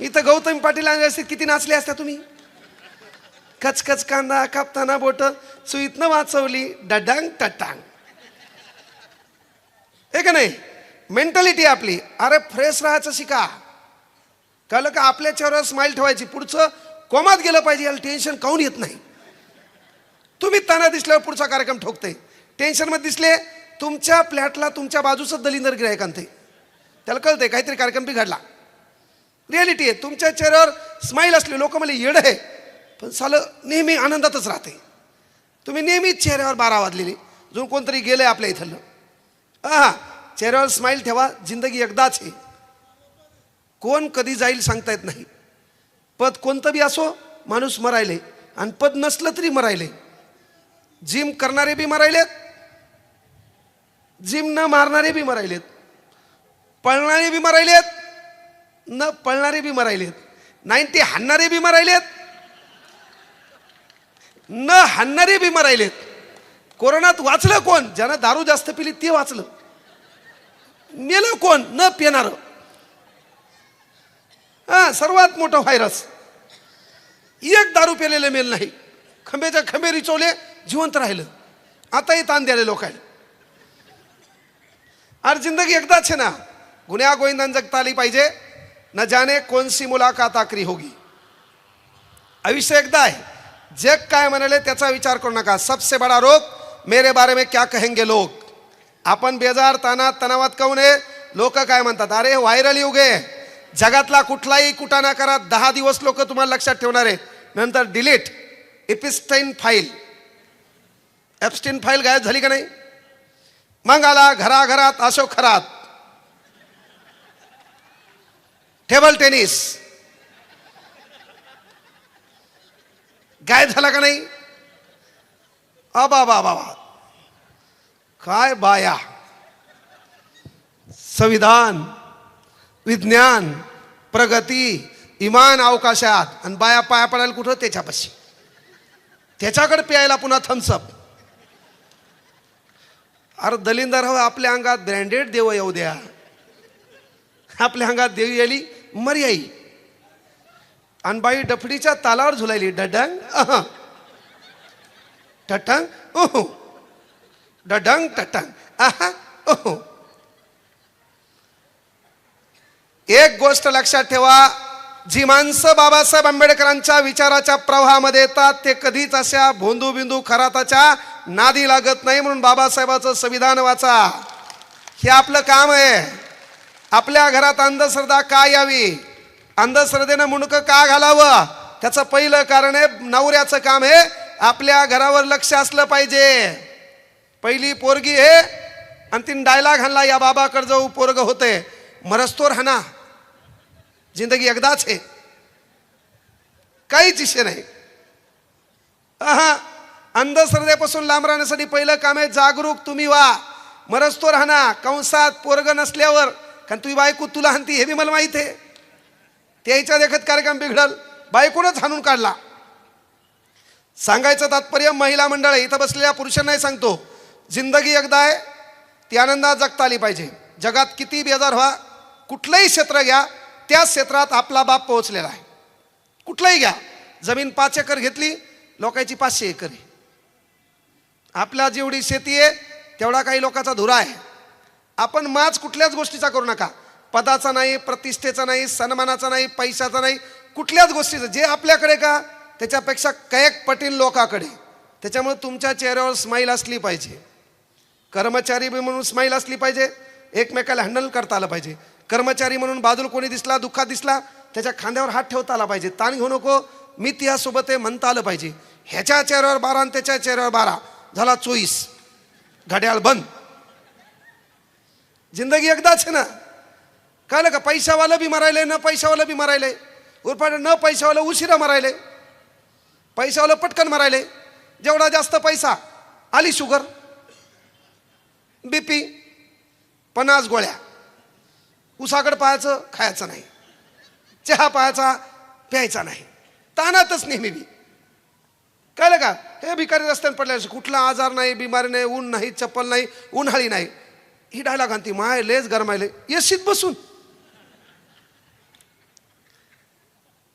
इथं गौतमी पाटील आणले असते किती नाचले असत्या तुम्ही. कचकच कांदा कापताना बोट सुईतनं वाचवली डडांग टटांग. हे का नाही मेंटॅलिटी आपली. अरे फ्रेश राहायचं शिका. कळलं का. आपल्या चेहऱ्यावर स्माइल ठेवायची. पुढचं कोमात गेलं पाहिजे याला टेन्शन काऊन येत नाही. तुम्ही ताना दिसल्यावर पुढचा कार्यक्रम ठोकते. टेन्शनमध्ये दिसले तुमच्या फ्लॅटला तुमच्या बाजूचं दलिंदर गिरायक आणते. त्याला कळतंय काहीतरी कार्यक्रम बिघडला. रिॲलिटी आहे. तुमच्या चेहऱ्यावर स्माइल असले लोक मला येड आहे पण सालं नेहमी आनंदातच राहते. तुम्ही नेहमीच चेहऱ्यावर 12 वाजलेली. जो कोणतरी गेलंय आपल्या इथलं हा चेहऱ्यावर स्माइल ठेवा. जिंदगी एकदाच आहे. कोण कधी जाईल सांगता येत नाही. पद कोणतं बी असो माणूस मरायले आणि पद नसलं तरी मरायले. जिम करणारे बी मरायलेत, जिम न मारणारे बी मरायलेत, पळणारे बी मरायलेत, न पळणारे बी मरायलेत, 90 हाणणारे बी मरायलेत, न हाणणारे बी मरायलेत. कोरोनात वाचलं कोण. ज्यानं दारू जास्त पिली ते वाचलं. मेलं कोण न पिणार. सर्वात मोठा व्हायरस. एक दारू पेलेले मेल नाही. खंबेच्या खंबे रिचवले जिवंत राहिलं. आताही ताण द्याले लोकांना. अरे जिंदगी एकदाच है ना. गुन्ह्या गोविंदान जगता आली पाहिजे. न जाने कौन सी मुलाकात आखरी होगी. आयुष्य एकदा आहे. जग काय म्हणाले त्याचा विचार करू नका. सबसे बडा रोग मेरे बारे में क्या कहेंगे लोग. आपण बेजार तानात तणावात काऊन आहे. लोक काय म्हणतात. अरे व्हायरल युग आहे. जगातला कुठलाही कुटाणा करा 10 दिवस लोक तुम्हाला लक्षात ठेवणार आहे. नंतर डिलीट. एपिस्टाईन फाईल. एप्स्टीन फाईल गायब झाली का नाही. मग आला घराघरात अशोक खरात. टेबल टेनिस गायब झाला का नाही. बाबा काय बाया. संविधान विज्ञान प्रगती इमान अवकाशात आणि बाया पाया पडायला कुठं त्याच्यापाशी. त्याच्याकडे प्यायला पुन्हा थम्सअप. अरे दलिंदर हवं आपल्या अंगात ब्रँडेड देव येऊ द्या. आपल्या अंगात देवी आली मर्याई आणि बाई डफडीच्या तालावर झुलायली डडंग टटंग ओहो डडंग टटंग आहा ओहो. एक गोष्ट लक्षात ठेवा. जी माणसं बाबासाहेब आंबेडकरांच्या विचाराच्या प्रवाहामध्ये येतात ते कधीच अशा भोंदू बिंदू खराताच्या नादी लागत नाही. म्हणून बाबासाहेबाचं संविधान वाचा. हे आपलं काम आहे. आपल्या घरात अंधश्रद्धा का यावी. अंधश्रद्धेनं मुंडकं का घालावं. त्याचं पहिलं कारण आहे नवऱ्याचं काम आहे. आपल्या घरावर लक्ष असलं पाहिजे. पहिली पोरगी आहे आणि तीन डायलॉग हाणला या बाबाकडे जाऊ पोरग होते. मरस्तोर हाना. जिंदगी एकदाच आहे. काहीच विषय नाही. अंधश्रद्धेपासून लांब राहण्यासाठी पहिलं काम आहे जागरूक तुम्ही व्हा. मरस्तोर हाना. कंसात पोरग नसल्यावर कारण तुझी बायको तुला हाणती हे बी मला माहित आहे. त्याच्या देखत कार्यक्रम बिघडल. बायकोनच हाणून काढला. सांगायचं तात्पर्य महिला मंडळ इथं बसलेल्या पुरुषांनाही सांगतो. जिंदगी एकदा आहे. ती आनंदात जगता आली पाहिजे. जगात किती बेजार व्हा. कुठलंही क्षेत्र घ्या त्या क्षेत्रात आपला बाप पोहोचलेला आहे. कुठलंही घ्या. जमीन 5 एकर घेतली लोकांची 500 एकर आहे. आपल्या जेवढी शेती आहे तेवढा काही लोकांचा धुरा आहे. आपण माज कुठल्याच गोष्टीचा करू नका. पदाचा नाही, प्रतिष्ठेचा नाही, सन्मानाचा नाही, पैशाचा नाही, कुठल्याच गोष्टीचं. जे आपल्याकडे का त्याच्यापेक्षा कैक पटील लोकांकडे. त्याच्यामुळे तुमच्या चेहऱ्यावर स्माईल असली पाहिजे. कर्मचारी म्हणून स्माईल असली पाहिजे. एकमेकाला हँडल करता आलं पाहिजे. कर्मचारी म्हणून बाजूला कोणी दिसला दुःखात दिसला त्याच्या खांद्यावर हात ठेवता आला पाहिजे. ताण घेऊ नको मी त्यासोबत आहे म्हणता आलं पाहिजे. ह्याच्या चेहऱ्यावर 12 आणि त्याच्या चेहऱ्यावर 12 झाला 24. घड्याळ बंद. जिंदगी एकदाच आहे ना. कळलं का. पैशावाला बी मरायले न पैशावाला बी मरायले. उरपाट न पैशावाला उशिरा मरायले. पैशावाला पटकन मरायले. जेवढा जास्त पैसा आली शुगर BP 50 गोळ्या. उसाकडे पाहायचं खायचं नाही. चहा पाहायचा प्यायचा नाही. तानातच नेहमी बी. कळलं का. हे भिकारी रस्त्याने पडले. कुठला आजार नाही, बिमारी नाही, ऊन नाही, चप्पल नाही, उन्हाळी नाही. ही डायलॉग आणती माय लेच गरमायले एसीत बसून.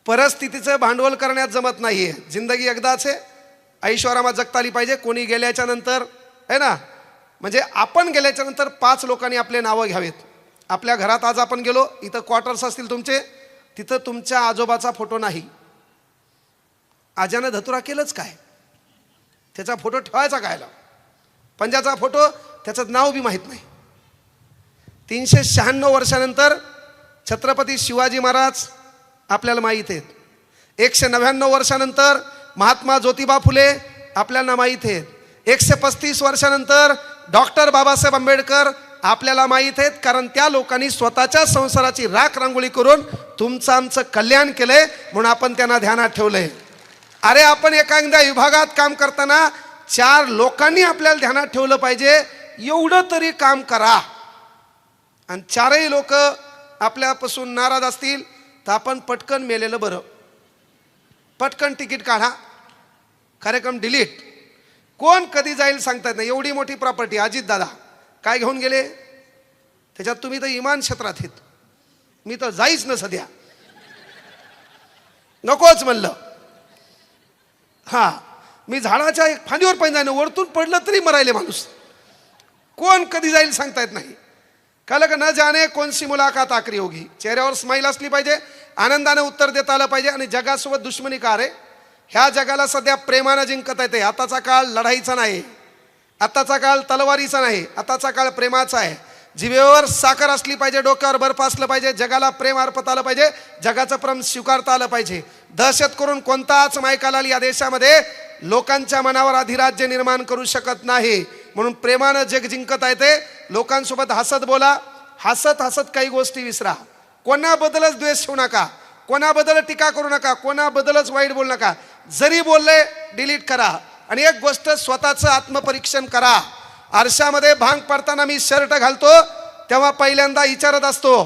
परिस्थितीचं भांडवल करण्यात जमत नाहीये. जिंदगी एकदाच आहे, ऐश्वर्यात जगता आली पाहिजे. कोणी गेल्याच्या नंतर आहे ना, म्हणजे आपण गेल्याच्या नंतर 5 लोकांनी आपले नावं घ्यावेत. आपल्या घरात आज आपण गेलो, इथं क्वार्टर्स असतील तुमचे, तिथं तुमच्या आजोबाचा फोटो नाही. आज्यानं धतुरा केलंच काय, त्याचा फोटो ठेवायचा कायला? पंजाचा फोटो, त्याचं नाव बी माहीत नाही. 396 वर्षानंतर छत्रपती शिवाजी महाराज आपल्याला माहीत आहेत. 199 वर्षानंतर महात्मा ज्योतिबा फुले आपल्याला माहीत आहेत. 135 वर्षानंतर डॉक्टर बाबासाहेब आंबेडकर आपल्याला माहीत आहेत. कारण त्या लोकांनी स्वतःच्या संसाराची राख रांगोळी करून तुमचं आमचं कल्याण केलंय, म्हणून आपण त्यांना ध्यानात ठेवलंय. अरे आपण एखाद्या विभागात काम करताना 4 लोकांनी आपल्याला ध्यानात ठेवलं पाहिजे, एवढं तरी काम करा. आणि 4ही लोक आपल्यापासून नाराज असतील तर आपण पटकन मेलेलं बरं. पटकन तिकीट काढा, कार्यक्रम डिलीट. कोण कधी जाईल सांगता येत नाही. एवढी मोठी प्रॉपर्टी अजित दादा काय घेऊन गेले, त्याच्यात तुम्ही तर इमान क्षेत्रात आहेत. मी तर जाईच ना सध्या, नकोच म्हणलं. मी झाडाच्या एक फांदीवर पण जाईन, वरतून पडलं तरी मरायले माणूस. कोण कधी जाईल सांगता येत नाही. कल का न जाने कौन सी मुलाकात आखरी होगी. चेहऱ्यावर स्माईल असली पाहिजे, आनंदाने उत्तर देता आलं पाहिजे. आणि जगासोबत दुश्मनी का रे? ह्या जगाला सध्या प्रेमानं जिंकता येते. आताचा काळ लढाईचा नाही, आताचा काळ तलवारीचा नाही, आताचा काळ प्रेमाचा आहे. जिभेवर साखर असली पाहिजे, डोक्यावर बर्फ असलं पाहिजे, जगाला प्रेम अर्पता आलं पाहिजे, जगाचं प्रेम स्वीकारता आलं पाहिजे. दहशत करून कोणताच मायकालाल या देशामध्ये लोकांच्या मनावर अधिराज्य निर्माण करू शकत नाही. म्हणून प्रेमानं जग जिंकता येते. लोकांसोबत हसत बोला, हसत हसत काही गोष्टी विसरा. कोणाबद्दलच द्वेष ठेवू नका, कोणाबद्दल टीका करू नका, कोणाबद्दलच वाईट बोलू नका. जरी बोलले डिलीट करा. आणि एक गोष्ट, स्वतःचं आत्मपरीक्षण करा. आरशामध्ये भांग पडताना मी शर्ट घालतो तेव्हा पहिल्यांदा विचारत असतो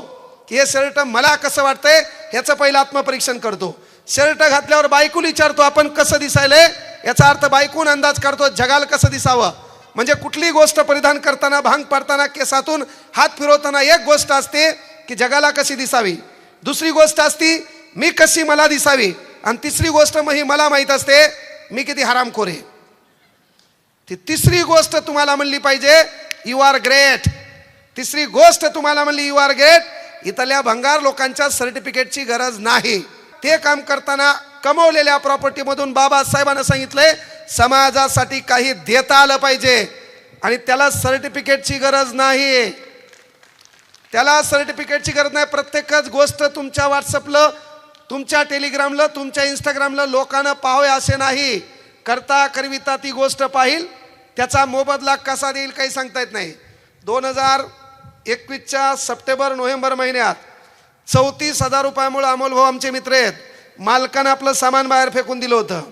की हे शर्ट मला कसं वाटतंय, ह्याचं पहिलं आत्मपरीक्षण करतो. शर्ट घातल्यावर बायकोला विचारतो आपण कसं दिसायलंय, याचा अर्थ बायकून अंदाज करतो जगाला कसं दिसावं. म्हणजे कुठली गोष्ट परिधान करताना, भांग पडताना, केसातून हात फिरवताना एक गोष्ट असते की जगाला कशी दिसावी, दुसरी गोष्ट असती मी कशी मला दिसावी, आणि तिसरी गोष्ट मग ही मला माहीत असते मी किती हरामखोर आहे. ती तिसरी गोष्ट तुम्हाला म्हणली पाहिजे यू आर ग्रेट. तिसरी गोष्ट तुम्हाला म्हणली यू आर ग्रेट. इथल्या भंगार लोकांच्या सर्टिफिकेटची गरज नाही. ते काम करताना कमवलेल्या प्रॉपर्टीमधून बाबासाहेबांना सांगितलंय समाजासाठी काही देता आलं पाहिजे. आणि त्याला सर्टिफिकेटची गरज नाही, त्याला सर्टिफिकेटची गरज नाही. प्रत्येकच गोष्ट तुमच्या व्हॉट्सअपला, तुमच्या टेलिग्रामला, तुमच्या इंस्टाग्रामला लोकांना पाहावे असे नाही. करता करविता ती गोष्ट पाहिल, त्याचा मोबदला कसा देईल काही सांगता येत नाही. 2021च्या सप्टेंबर नोव्हेंबर महिन्यात 34,000 रुपयामुळे अमोल भाऊ आमचे मित्र आहेत, मालकानं आपलं सामान बाहेर फेकून दिलं होतं.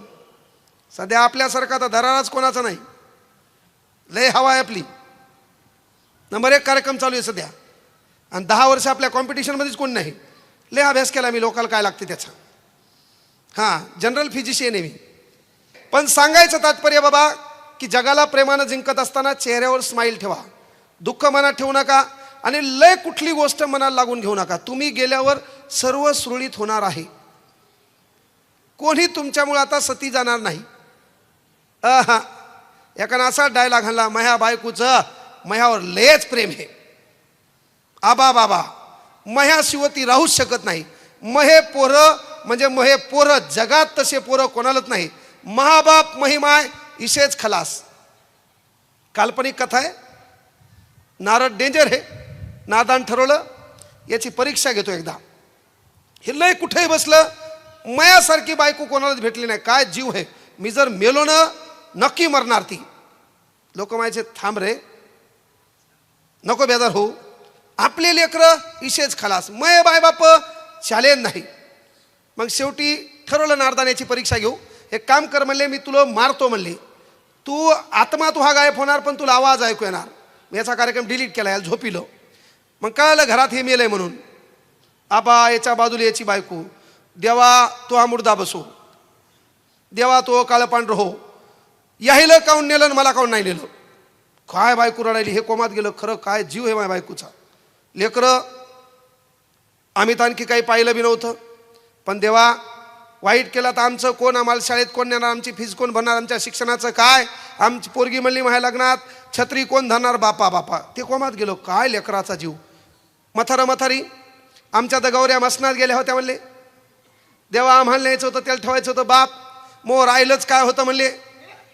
सध्या आपल्यासारखा तर दराराच कोणाचा नाही, लय हवा आहे आपली. नंबर 1 कार्यक्रम चालू आहे सध्या. आणि 10 वर्ष आपल्या कॉम्पिटिशनमध्येच कोण नाही. लय अभ्यास केला मी लोकांना काय लागते त्याचा. जनरल फिजिशियन आहे मी. पण सांगायचं तात्पर्य बाबा की जगाला प्रेमानं जिंकत असताना चेहऱ्यावर स्माईल ठेवा, दुःख मनात ठेवू नका, आणि लय कुठली गोष्ट मनाला लागून घेऊ नका. तुम्ही गेल्यावर सर्व सुरळीत होणार आहे. कोणी तुमच्यामुळे आता सती जाणार नाही. एकानं असा डायलॉग आणला, मह्या बायकोचं मह्यावर लयच प्रेम आहे. आबा बाबा, मह्या शिवती राहूच शकत नाही. महे पोरं म्हणजे महे पोरं, जगात तसे पोरं कोणालाच नाही. महाबाप महिमाय इशेच खलास. काल्पनिक कथा आहे. नारद डेंजर आहे, नादान ठरवलं याची परीक्षा घेतो एकदा. हे लय कुठेही बसलं, मयासारखी बायको कोणालाच भेटली नाही. काय जीव आहे, मी जर मेलो ना नक्की मरणार ती. लोक म्हणायचे थांब रे, नको बेजार हो, आपले लेकरं इशेच खलास, मय बाय बाप चालेल नाही. मग शेवटी ठरवलं नारदान याची परीक्षा घेऊ. एक काम कर म्हणले, मी तुला मारतो म्हणले, तू आत्मा तू हा गायब होणार पण तुला आवाज ऐकू येणार. याचा कार्यक्रम डिलीट केला, याला झोपिलो. मग कळलं घरात हे मेलंय म्हणून. आबा याच्या बाजूला याची बायको, देवा तो हा मुर्दा बसो, देवा तो काळं पांढरं हो, याहीला काऊन नेलं आणि मला काऊन नाही नेलं. काय बायको रडायली, हे कोमात गेलं. खरं काय जीव आहे माझ्या बायकोचा. लेकरं आम्ही तर आणखी काही पाहिलं बी नव्हतं, पण देवा वाईट केला तर आमचं कोण, आम्हाला शाळेत कोण नेणार, आमची फीस कोण भरणार, आमच्या शिक्षणाचं काय, आमची पोरगी म्हणली माझ्या लग्नात छत्री कोण धरणार, बापा बापा. ते कोमात गेलो. काय लेकराचा जीव. मथारी आमच्या दगावऱ्या मसनात गेल्या होत्या. म्हणले देवा आम्हाला न्यायचं होतं, त्याला ठेवायचं होतं. बाप मग राहिलंच काय होतं म्हणले,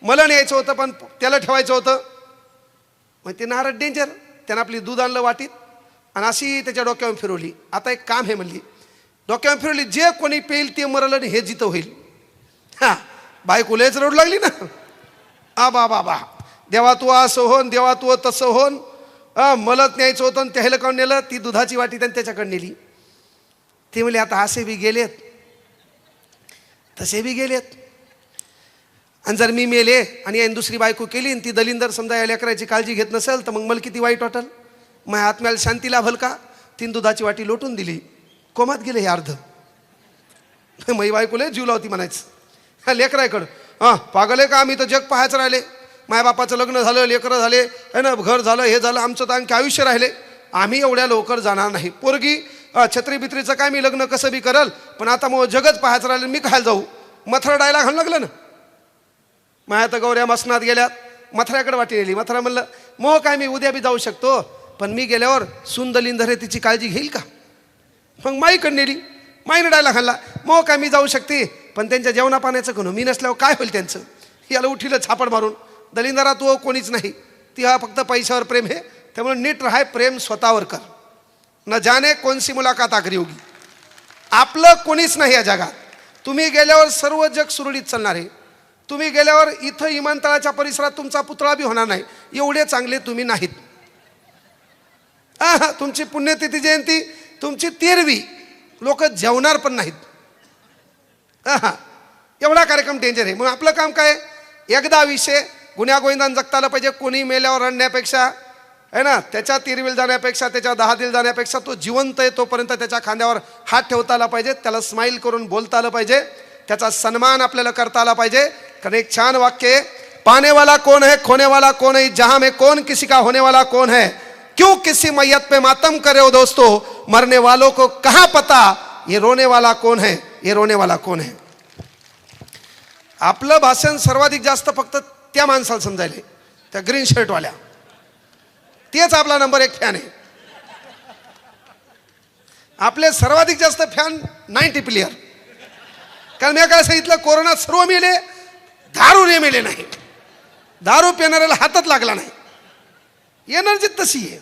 मला न्यायचं होतं पण त्याला ठेवायचं होतं. मग ते नारद डेंजर. त्यानं आपली दूध आणलं वाटीत आणि अशी त्याच्या डोक्यावर फिरवली. आता एक काम आहे म्हणली, डोक्यावर फिरवली, जे कोणी पेईल ते मरल आणि हे जिथं होईल. हा बायको लयच रडू लागली ना. बा बा देवा तू असं होन, देवा तू तसं होन, मलाच न्यायचं होतं आणि त्याला काढून नेलं. ती दुधाची वाटी त्यांनी त्याच्याकडे नेली. ते म्हणले आता असे बी गेलेत तसे बी गेलेत, आणि जर मी मेले आणि याने दुसरी बायको केली आणि ती दलिंदर समजा या लेकराची काळजी घेत नसेल तर मग मला किती वाईट वाटेल. माझ्या आत्म्याला शांती लाभल का. तीन दुधाची वाटी लोटून दिली. कोमात गेले हे अर्ध. मै बायकोले जीव लावती म्हणायचं लेकराकडं. पागल आहे का, आम्ही तर जग पाहायचं राहिले. माय बापाचं लग्न झालं, लेकरं झाले, है ना, घर झालं, हे झालं, आमचं तर आणखी आयुष्य राहिले. आम्ही एवढ्या लवकर जाणार नाही. पोरगी छत्री बित्रीचं काय, मी लग्न कसं बी करल, पण आता मग जगच पाहायचं राहिलं, मी खायला जाऊ. मथरा डायला घालून लागलं ना. माया तर गौऱ्या मसनात गेल्यात. मथऱ्याकडे वाटी नेली. मथरा म्हणलं मग काय मी उद्या बी जाऊ शकतो, पण मी गेल्यावर सुंदलिंदर आहे तिची काळजी घेईल का. मग माईकडे नेली. माईनं डायला खाल्ला. मग काय मी जाऊ शकते, पण त्यांच्या जेवणा पाण्याचं करू, मी नसल्यावर काय होईल त्यांचं. याला उठीलं छापड मारून. दलिंदरा तू कोणीच नाही, ती हा फक्त पैशावर प्रेम आहे, त्यामुळे नीट राहाय, प्रेम स्वतःवर कर. न जाने कोणसी मुलाकात आखरी होगी. आपलं कोणीच नाही या जगात. तुम्ही गेल्यावर सर्व जग सुरळीत चालणार आहे. तुम्ही गेल्यावर इथं विमानतळाच्या परिसरात तुमचा पुतळा बी होणार नाही, एवढे चांगले तुम्ही नाहीत. तुमची पुण्यतिथी जयंती, तुमची 13वी, लोक जेवणार पण नाहीत. एवढा कार्यक्रम डेंजर आहे. मग आपलं काम काय, एकदा विषय गुन्ह्यागोविंदान जगता आलं पाहिजे. कोणी मेल्यावर रडण्यापेक्षा, आहे ना, त्याच्या 13वीला जाण्यापेक्षा, त्याच्या 10वीला जाण्यापेक्षा तो जिवंत आहे तोपर्यंत त्याच्या खांद्यावर हात ठेवता आला पाहिजे, त्याला स्माईल करून बोलता आलं पाहिजे, त्याचा सन्मान आपल्याला करता आला पाहिजे. कारण एक छान वाक्य आहे, पाने वाला कौन है, खोने वाला कौन है, जहां में कौन किसी का होने वाला कौन है, क्यों किसी मैयत पे मातम करे हो दोस्तों, मरने वालों को कहाँ पता ये रोने वाला कौन है, ये रोने वाला कौन है. आपलं भाषण सर्वाधिक जास्त फक्त त्या माणसाला समजायले, त्या ग्रीन शर्टवाल्या. तेच आपला नंबर 1 फॅन आहे. आपले सर्वाधिक जास्त फॅन 90 प्लेयर. कारण मी काय सांगितलं, कोरोनात सर्व मेले, दारू ने मेले नाही. दारू पिणाऱ्याला हातात लागला नाही. एनर्जी तशी आहे,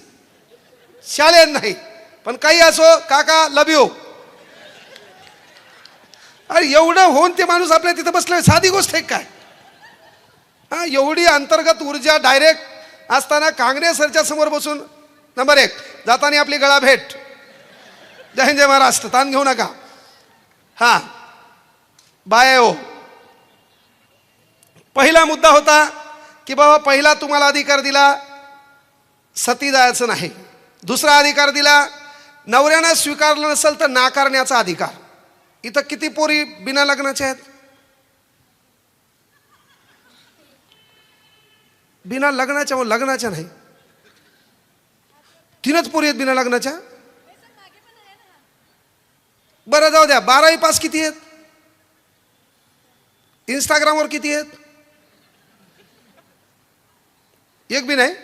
शालेय नाही. पण काही असो, काका लव यू. अरे एवढं होऊन ते माणूस आपल्या तिथं बसलं, साधी गोष्ट आहे काय. एवढी अंतर्गत ऊर्जा डायरेक्ट असताना काँग्रेस सरच्या समोर बसून नंबर 1 जाताना आपली गळा भेट, जय हिंद जय महाराष्ट्र, ताण घेऊ नका. बाय हो. पहिला मुद्दा होता की बाबा, पहिला तुम्हाला अधिकार दिला सती जायचं नाही. दुसरा अधिकार दिला, नवऱ्यानं स्वीकारलं नसेल तर नाकारण्याचा अधिकार. इथं किती पोरी बिना लग्नाच्या आहेत, बिना लग्नाच्या, लग्नाच्या नाही, 3च पोरी आहेत बिना लग्नाच्या. बरं जाऊ द्या, 12वी पास किती आहेत, इंस्टाग्रामवर किती आहेत, एक बी नाही.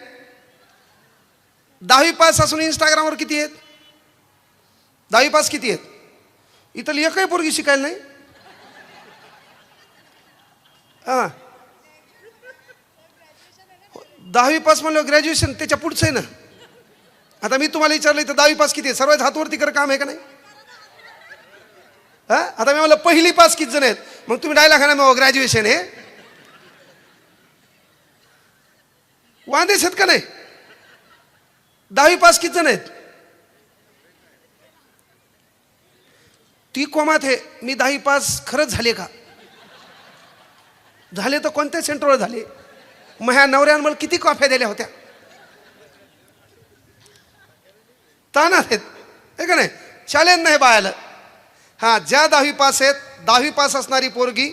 10वी पास असून इंस्टाग्रामवर किती आहेत, 10वी पास किती आहेत. इथं एकही पोरगी शिकायला नाही. 10वी पास म्हणलं ग्रॅज्युएशन, त्याच्या पुढचं आहे ना. आता मी तुम्हाला विचारलं इथं 10वी पास किती आहे, सर्वात हातवरती कर काम आहे का नाही. आता मी म्हणलं पहिली पास किती जण आहेत, मग तुम्ही डायलॉग खाना मग ग्रॅज्युएशन आहे. वांदेश आहेत का नाही. 10वी पास किती जण आहेत. ती कोमात आहे, मी 10वी पास खरंच झाले का, झाले तर कोणत्या सेंटरवर झाले. मग ह्या नवऱ्यानं मला किती कॉफ्या दिल्या होत्या. ताना आहेत हे का नाही, शालेन नाही बाळाला. ज्या 10वी पास आहेत, 10वी पास असणारी पोरगी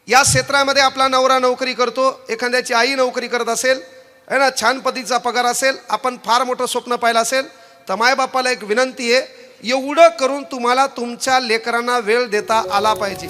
या क्षेत्रामध्ये आपला नवरा नोकरी करतो, एखाद्याची आई नोकरी करत असेल, है ना, छान पद्धतीचा पगार असेल, आपण फार मोठं स्वप्न पाहिलं असेल, तर मायबापाला एक विनंती आहे, एवढं करून तुम्हाला तुमच्या लेकरांना वेळ देता आला पाहिजे.